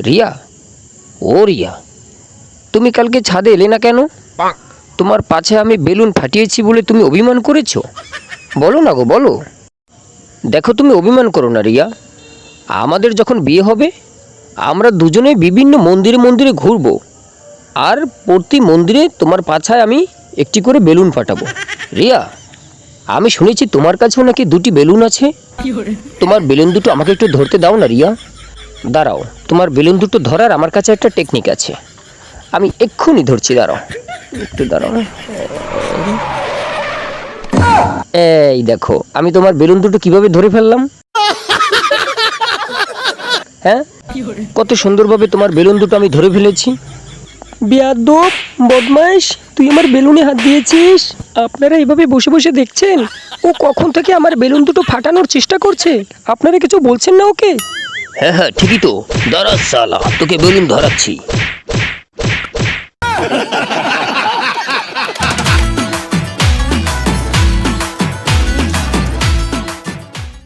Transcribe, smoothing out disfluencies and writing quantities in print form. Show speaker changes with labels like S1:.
S1: রিয়া, ও রিয়া, তুমি কালকে ছাদে এলে না কেন? তোমার পাছে আমি বেলুন ফাটিয়েছি বলে তুমি অভিমান করেছো? বলো না গো, বলো। দেখো, তুমি অভিমান করো না রিয়া। আমাদের যখন বিয়ে হবে আমরা দুজনে বিভিন্ন মন্দিরে মন্দিরে ঘুরবো, আর প্রতি মন্দিরে তোমার পাছায় আমি একটি করে বেলুন ফাটাবো। রিয়া, আমি শুনেছি তোমার কাছেও নাকি দুটি বেলুন আছে। তোমার বেলুন দুটো আমাকে একটু ধরতে দাও না রিয়া। দাঁড়াও, তোমার বেলুন দুটো ধরার আমার কাছে একটা টেকনিক আছে, আমি এক্ষুনি ধরছি, দাঁড়াও, একটু দাঁড়াও। এই দেখো, আমি তোমার বেলুন দুটো কিভাবে ধরে ফেললাম। হ্যাঁ, কত সুন্দরভাবে তোমার বেলুন দুটো আমি ধরে ফেলেছি। বেয়াদব, বদমাইশ, তুই আমার বেলুনে হাত দিয়েছিস। আপনারা এভাবে বসে বসে দেখছেন, ও কখন থেকে আমার বেলুন দুটো ফাটানোর চেষ্টা করছে। আপনারা কিছু বলছেন না ওকে? হ্যাঁ হ্যাঁ, ঠিকই তো, দাঁড়া শালা, তোকে বেলুন ধরাচ্ছি।